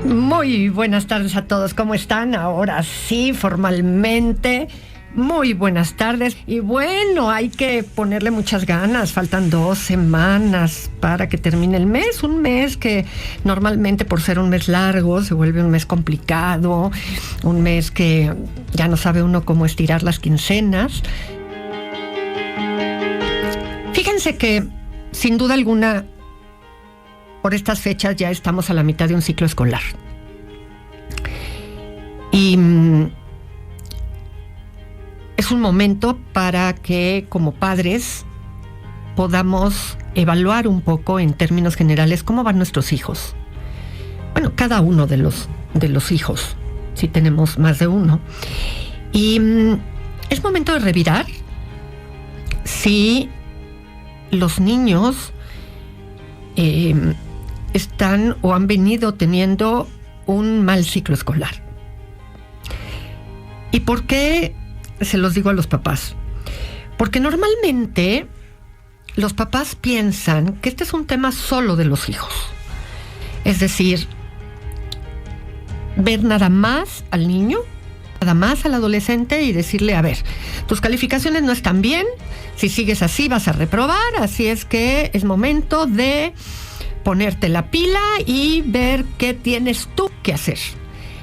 Muy buenas tardes a todos, ¿cómo están? Ahora sí, formalmente, muy buenas tardes. Y bueno, hay que ponerle muchas ganas, faltan 2 semanas para que termine el mes. Un mes que normalmente, por ser un mes largo, se vuelve un mes complicado, un mes que ya no sabe uno cómo estirar las quincenas. Fíjense que, sin duda alguna, por estas fechas ya estamos a la mitad de un ciclo escolar. Y es un momento para que, como padres, podamos evaluar un poco en términos generales cómo van nuestros hijos. Bueno, cada uno de los hijos, si tenemos más de uno. Y es momento de revirar si los niños están o han venido teniendo un mal ciclo escolar. ¿Y por qué se los digo a los papás? Porque normalmente los papás piensan que este es un tema solo de los hijos. Es decir, ver nada más al niño, nada más al adolescente y decirle, a ver, tus calificaciones no están bien, si sigues así vas a reprobar, así es que es momento de ponerte la pila y ver qué tienes tú que hacer.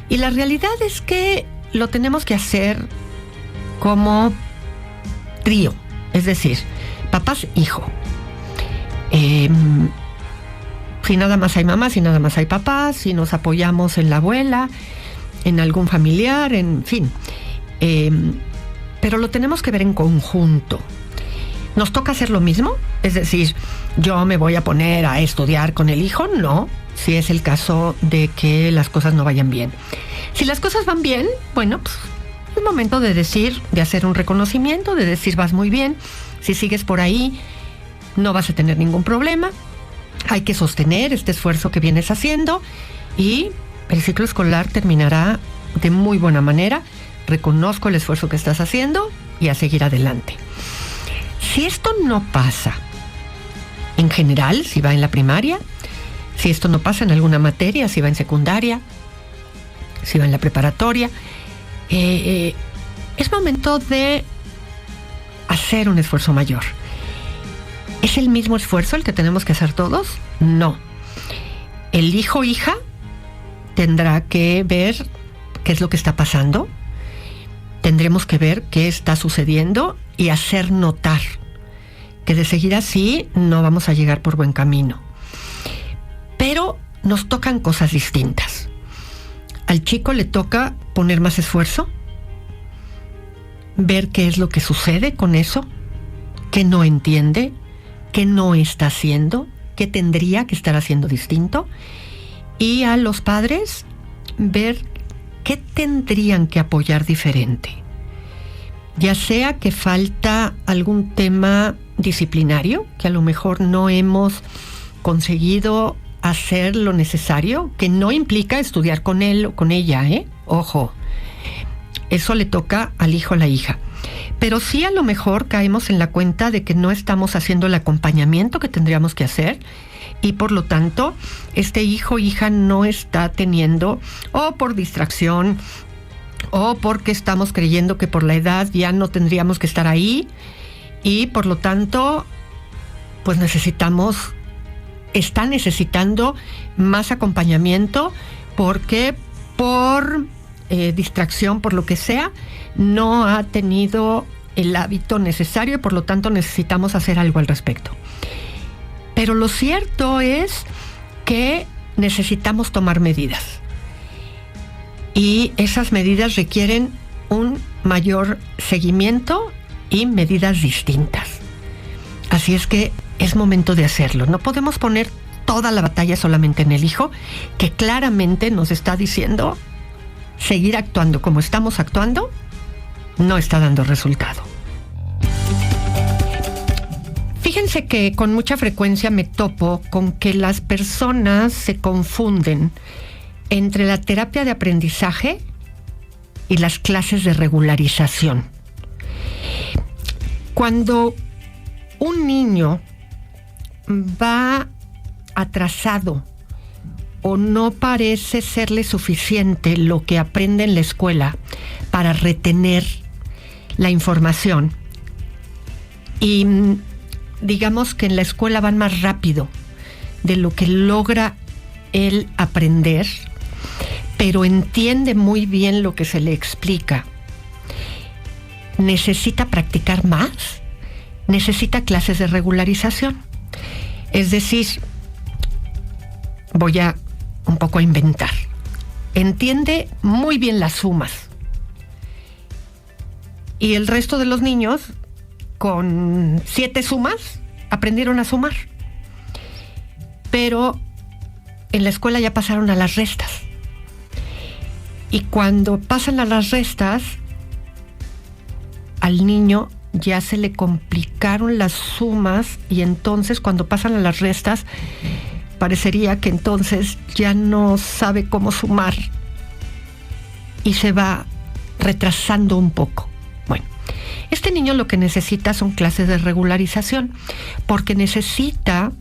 Y la realidad es que lo tenemos que hacer como trío, es decir, papás, hijo. Si nada más hay mamá, si nada más hay papá, si nos apoyamos en la abuela, en algún familiar, en fin. Pero lo tenemos que ver en conjunto. ¿Nos toca hacer lo mismo? Es decir, ¿yo me voy a poner a estudiar con el hijo? No, si es el caso de que las cosas no vayan bien. Si las cosas van bien, bueno, pues es momento de decir, de hacer un reconocimiento, de decir vas muy bien, si sigues por ahí no vas a tener ningún problema, hay que sostener este esfuerzo que vienes haciendo y el ciclo escolar terminará de muy buena manera. Reconozco el esfuerzo que estás haciendo y a seguir adelante. Si esto no pasa, en general, si va en la primaria, si esto no pasa en alguna materia, si va en secundaria, si va en la preparatoria, es momento de hacer un esfuerzo mayor. ¿Es el mismo esfuerzo el que tenemos que hacer todos? No. El hijo o hija tendrá que ver qué es lo que está pasando, tendremos que ver qué está sucediendo y hacer notar que de seguir así no vamos a llegar por buen camino. Pero nos tocan cosas distintas. Al chico le toca poner más esfuerzo, ver qué es lo que sucede con eso, qué no entiende, qué no está haciendo, qué tendría que estar haciendo distinto. Y a los padres, ver qué tendrían que apoyar diferente. Ya sea que falta algún tema disciplinario, que a lo mejor no hemos conseguido hacer lo necesario, que no implica estudiar con él o con ella, Ojo, eso le toca al hijo o la hija. Pero sí a lo mejor caemos en la cuenta de que no estamos haciendo el acompañamiento que tendríamos que hacer y por lo tanto este hijo o hija no está teniendo, o por distracción, o porque estamos creyendo que por la edad ya no tendríamos que estar ahí y por lo tanto pues está necesitando más acompañamiento porque por distracción, por lo que sea, no ha tenido el hábito necesario y por lo tanto necesitamos hacer algo al respecto. Pero lo cierto es que necesitamos tomar medidas y esas medidas requieren un mayor seguimiento y medidas distintas. Así es que es momento de hacerlo. No podemos poner toda la batalla solamente en el hijo, que claramente nos está diciendo seguir actuando como estamos actuando no está dando resultado. Fíjense que con mucha frecuencia me topo con que las personas se confunden entre la terapia de aprendizaje y las clases de regularización. Cuando un niño va atrasado o no parece serle suficiente lo que aprende en la escuela para retener la información. Y digamos que en la escuela van más rápido de lo que logra él aprender, pero entiende muy bien lo que se le explica. Necesita practicar más, necesita clases de regularización. Es decir, voy a un poco a inventar. Entiende muy bien las sumas. Y el resto de los niños, con 7 sumas, aprendieron a sumar. Pero en la escuela ya pasaron a las restas. Y cuando pasan a las restas, al niño ya se le complicaron las sumas y entonces cuando pasan a las restas, parecería que entonces ya no sabe cómo sumar y se va retrasando un poco. Bueno, este niño lo que necesita son clases de regularización, porque necesita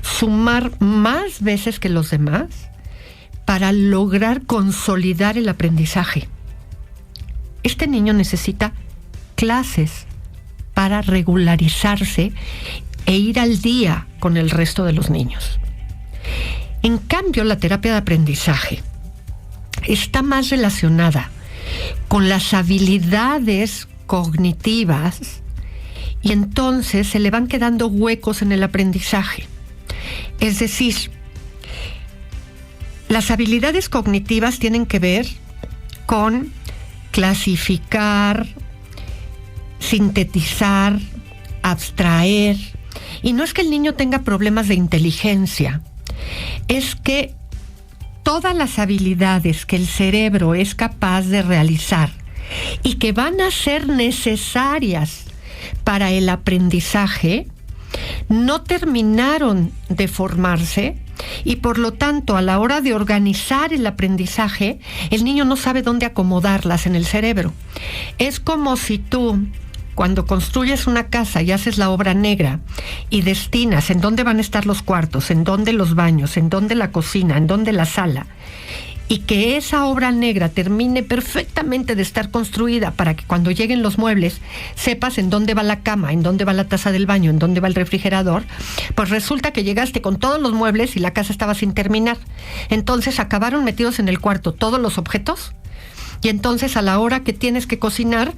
sumar más veces que los demás para lograr consolidar el aprendizaje. Este niño necesita clases para regularizarse e ir al día con el resto de los niños. En cambio, la terapia de aprendizaje está más relacionada con las habilidades cognitivas y entonces se le van quedando huecos en el aprendizaje. Es decir, las habilidades cognitivas tienen que ver con clasificar, sintetizar, abstraer. Y no es que el niño tenga problemas de inteligencia, es que todas las habilidades que el cerebro es capaz de realizar y que van a ser necesarias para el aprendizaje no terminaron de formarse y por lo tanto a la hora de organizar el aprendizaje el niño no sabe dónde acomodarlas en el cerebro. Es como si tú, cuando construyes una casa y haces la obra negra y destinas en dónde van a estar los cuartos, en dónde los baños, en dónde la cocina, en dónde la sala, y que esa obra negra termine perfectamente de estar construida para que cuando lleguen los muebles sepas en dónde va la cama, en dónde va la taza del baño, en dónde va el refrigerador, pues resulta que llegaste con todos los muebles y la casa estaba sin terminar. Entonces acabaron metidos en el cuarto todos los objetos y entonces a la hora que tienes que cocinar,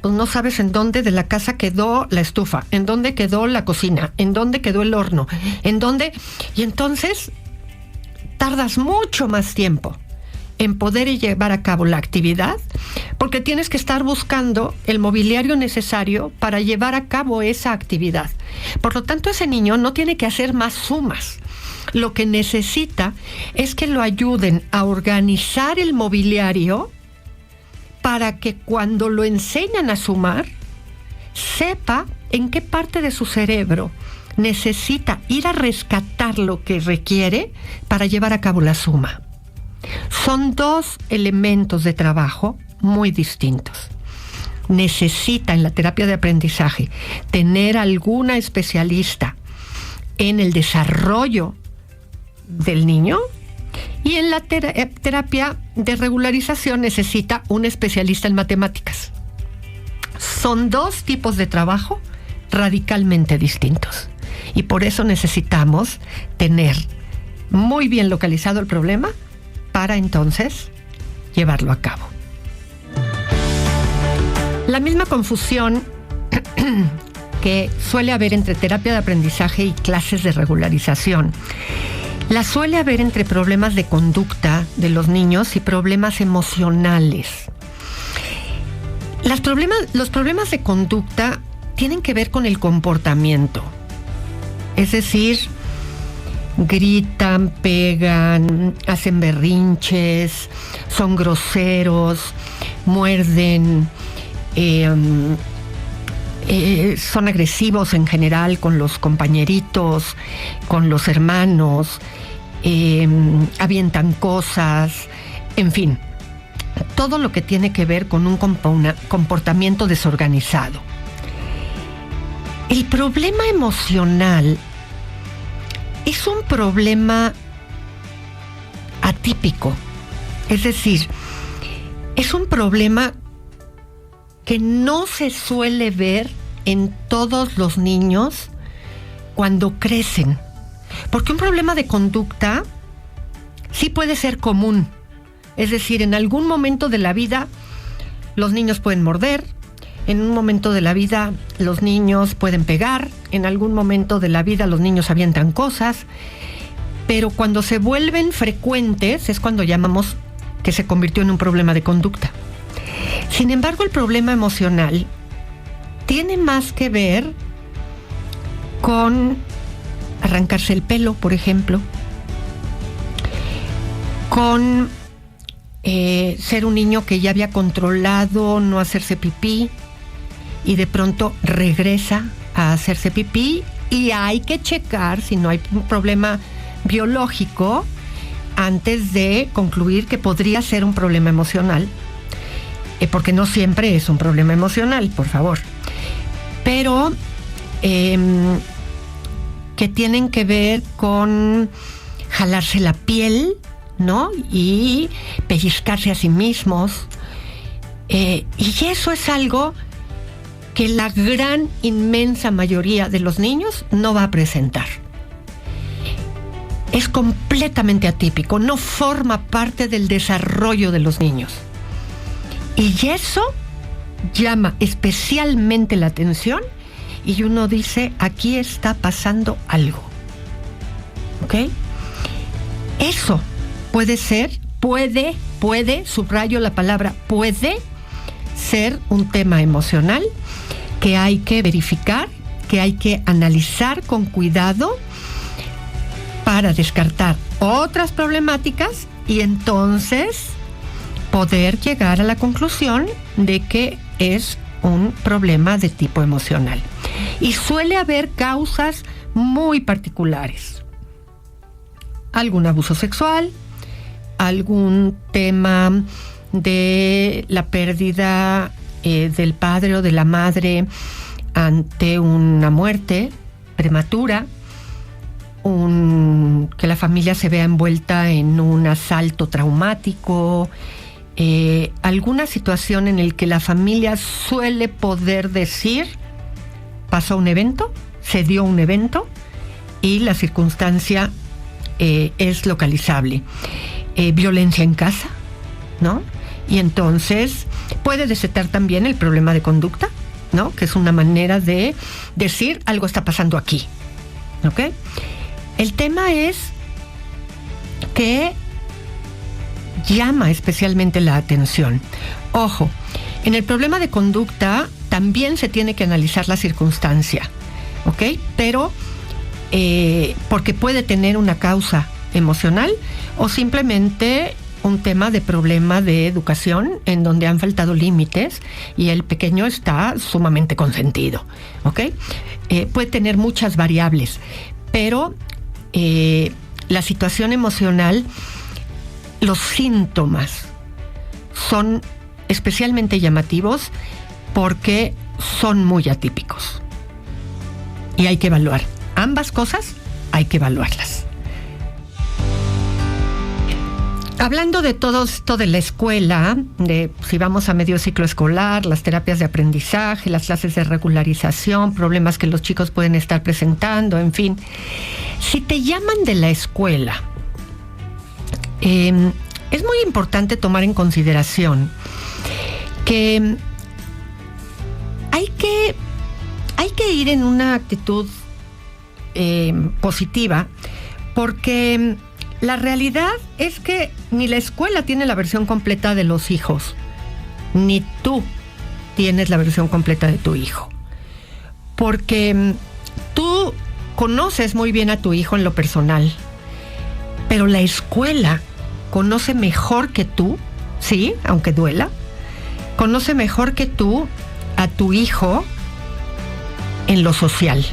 pues no sabes en dónde de la casa quedó la estufa, en dónde quedó la cocina, en dónde quedó el horno, en dónde... Y entonces tardas mucho más tiempo en poder llevar a cabo la actividad, porque tienes que estar buscando el mobiliario necesario para llevar a cabo esa actividad. Por lo tanto, ese niño no tiene que hacer más sumas. Lo que necesita es que lo ayuden a organizar el mobiliario para que cuando lo enseñan a sumar, sepa en qué parte de su cerebro necesita ir a rescatar lo que requiere para llevar a cabo la suma. Son 2 elementos de trabajo muy distintos. Necesita en la terapia de aprendizaje tener alguna especialista en el desarrollo del niño y en la terapia de regularización necesita un especialista en matemáticas. Son 2 tipos de trabajo radicalmente distintos y por eso necesitamos tener muy bien localizado el problema para entonces llevarlo a cabo. La misma confusión que suele haber entre terapia de aprendizaje y clases de regularización, la suele haber entre problemas de conducta de los niños y problemas emocionales. Los problemas de conducta tienen que ver con el comportamiento, es decir, gritan, pegan, hacen berrinches, son groseros, muerden, son agresivos en general con los compañeritos, con los hermanos, avientan cosas, en fin, todo lo que tiene que ver con un comportamiento desorganizado. El problema emocional es un problema atípico. Es decir, es un problema que no se suele ver en todos los niños cuando crecen. Porque un problema de conducta sí puede ser común. Es decir, en algún momento de la vida los niños pueden morder, en un momento de la vida los niños pueden pegar, en algún momento de la vida los niños avientan cosas, pero cuando se vuelven frecuentes es cuando llamamos que se convirtió en un problema de conducta. Sin embargo, el problema emocional tiene más que ver con arrancarse el pelo, por ejemplo, con ser un niño que ya había controlado no hacerse pipí y de pronto regresa a hacerse pipí, y hay que checar si no hay un problema biológico antes de concluir que podría ser un problema emocional, porque no siempre es un problema emocional, por favor, pero que tienen que ver con jalarse la piel, ¿no? Y pellizcarse a sí mismos. Y eso es algo que la gran, inmensa mayoría de los niños no va a presentar. Es completamente atípico, no forma parte del desarrollo de los niños. Y eso llama especialmente la atención y uno dice, aquí está pasando algo. ¿Ok? Eso puede ser, puede, subrayo la palabra puede ser un tema emocional que hay que verificar, que hay que analizar con cuidado para descartar otras problemáticas y entonces poder llegar a la conclusión de que es un problema de tipo emocional. Y suele haber causas muy particulares. Algún abuso sexual, algún tema de la pérdida del padre o de la madre ante una muerte prematura, que la familia se vea envuelta en un asalto traumático, alguna situación en la que la familia suele poder decir, pasó un evento, se dio un evento y la circunstancia es localizable. Violencia en casa, ¿no? Y entonces puede desatar también el problema de conducta, ¿no? Que es una manera de decir algo está pasando aquí, ¿ok? El tema es que llama especialmente la atención. Ojo, en el problema de conducta también se tiene que analizar la circunstancia, ¿ok? Pero porque puede tener una causa emocional o simplemente un tema de problema de educación en donde han faltado límites y el pequeño está sumamente consentido, ¿ok? Puede tener muchas variables, pero la situación emocional, los síntomas son especialmente llamativos porque son muy atípicos y hay que evaluar. Ambas cosas hay que evaluarlas. Hablando de todo esto de la escuela, de si vamos a medio ciclo escolar, las terapias de aprendizaje, las clases de regularización, problemas que los chicos pueden estar presentando, en fin. Si te llaman de la escuela, es muy importante tomar en consideración que hay que ir en una actitud positiva, porque la realidad es que ni la escuela tiene la versión completa de los hijos, ni tú tienes la versión completa de tu hijo. Porque tú conoces muy bien a tu hijo en lo personal, pero la escuela conoce mejor que tú, sí, aunque duela, conoce mejor que tú a tu hijo en lo social.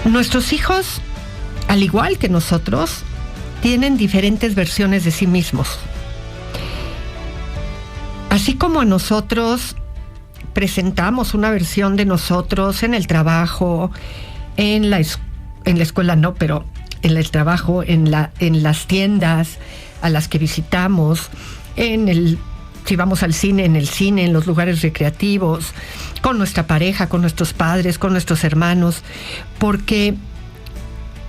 Nuestros hijos, al igual que nosotros, tienen diferentes versiones de sí mismos. Así como a nosotros presentamos una versión de nosotros en el trabajo, en la escuela no, pero en el trabajo, en las tiendas a las que visitamos, si vamos al cine, en el cine, en los lugares recreativos, con nuestra pareja, con nuestros padres, con nuestros hermanos, porque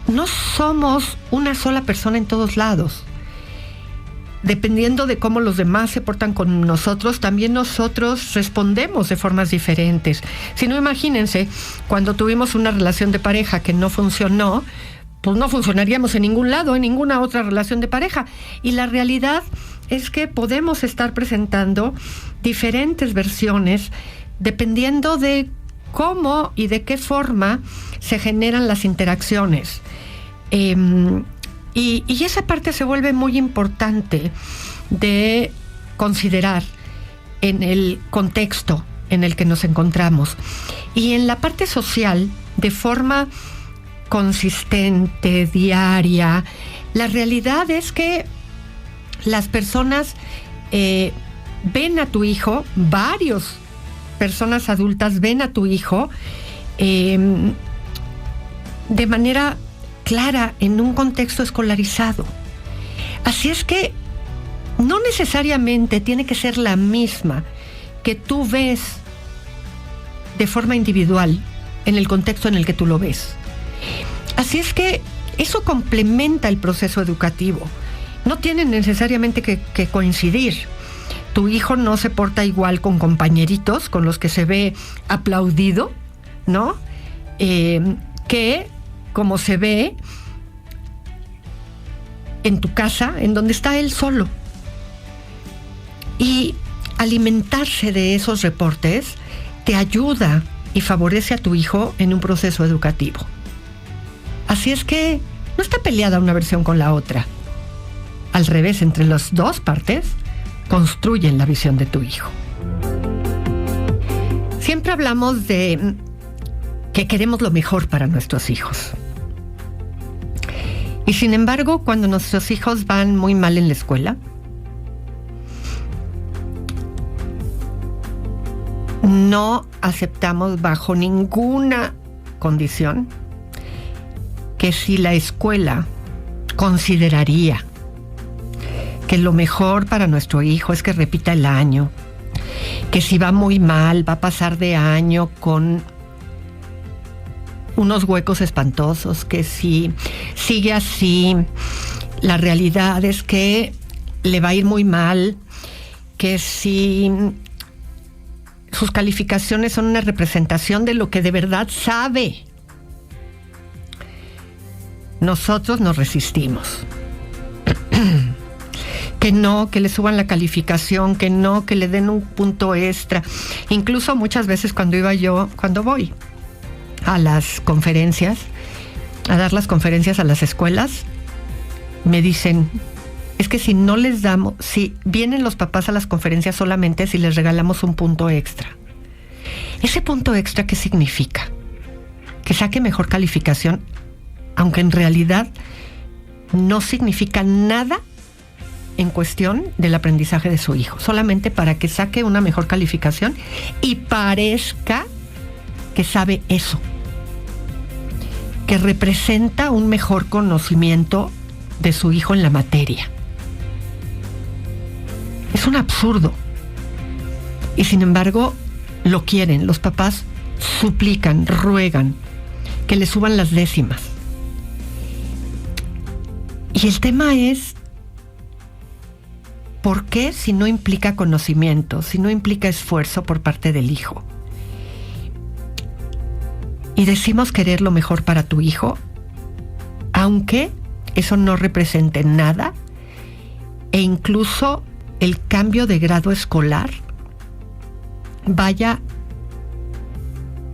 no somos una sola persona en todos lados. Dependiendo de cómo los demás se portan con nosotros, también nosotros respondemos de formas diferentes. Si no, imagínense, cuando tuvimos una relación de pareja que no funcionó, pues no funcionaríamos en ningún lado, en ninguna otra relación de pareja. Y la realidad es que podemos estar presentando diferentes versiones dependiendo de cómo y de qué forma se generan las interacciones. Y esa parte se vuelve muy importante de considerar en el contexto en el que nos encontramos. Y en la parte social, de forma consistente, diaria, la realidad es que las personas ven a tu hijo, varias personas adultas ven a tu hijo de manera clara en un contexto escolarizado. Así es que no necesariamente tiene que ser la misma que tú ves de forma individual en el contexto en el que tú lo ves. Así es que eso complementa el proceso educativo. No tienen necesariamente que coincidir. Tu hijo no se porta igual con compañeritos con los que se ve aplaudido, ¿no? Que como se ve en tu casa, en donde está él solo. Y alimentarse de esos reportes te ayuda y favorece a tu hijo en un proceso educativo. Así es que no está peleada una versión con la otra. Al revés, entre las dos partes construyen la visión de tu hijo. Siempre hablamos de que queremos lo mejor para nuestros hijos. Y sin embargo, cuando nuestros hijos van muy mal en la escuela, no aceptamos bajo ninguna condición que si la escuela consideraría que lo mejor para nuestro hijo es que repita el año, que si va muy mal va a pasar de año con unos huecos espantosos, que si sigue así, la realidad es que le va a ir muy mal, que si sus calificaciones son una representación de lo que de verdad sabe. Nosotros nos resistimos. Que no, que le suban la calificación, que no, que le den un punto extra. Incluso muchas veces cuando voy a las conferencias, a dar las conferencias a las escuelas, me dicen, es que si no les damos, si vienen los papás a las conferencias solamente si les regalamos un punto extra. ¿Ese punto extra qué significa? Que saque mejor calificación, aunque en realidad no significa nada en cuestión del aprendizaje de su hijo, solamente para que saque una mejor calificación y parezca que sabe eso, que representa un mejor conocimiento de su hijo en la materia. Es un absurdo. Y sin embargo, lo quieren. Los papás suplican, ruegan que le suban las décimas. Y el tema es, ¿por qué si no implica conocimiento, si no implica esfuerzo por parte del hijo? Y decimos querer lo mejor para tu hijo, aunque eso no represente nada, e incluso el cambio de grado escolar vaya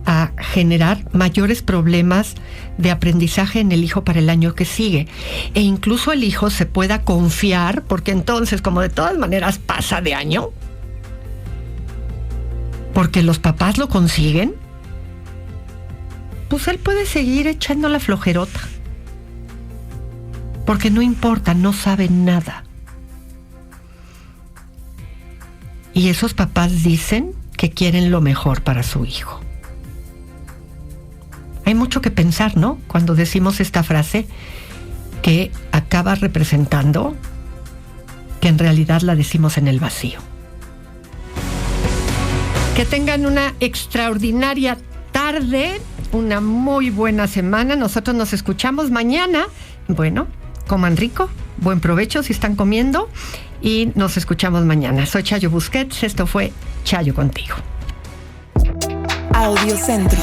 a generar mayores problemas de aprendizaje en el hijo para el año que sigue. E incluso el hijo se pueda confiar, porque entonces, como de todas maneras pasa de año, porque los papás lo consiguen, pues él puede seguir echando la flojerota. Porque no importa, no sabe nada. Y esos papás dicen que quieren lo mejor para su hijo. Hay mucho que pensar, ¿no? Cuando decimos esta frase, que acaba representando que en realidad la decimos en el vacío. Que tengan una extraordinaria tarde, una muy buena semana. Nosotros nos escuchamos mañana. Bueno, coman rico, buen provecho si están comiendo y nos escuchamos mañana. Soy Chayo Busquets, esto fue Chayo Contigo. Audiocentro.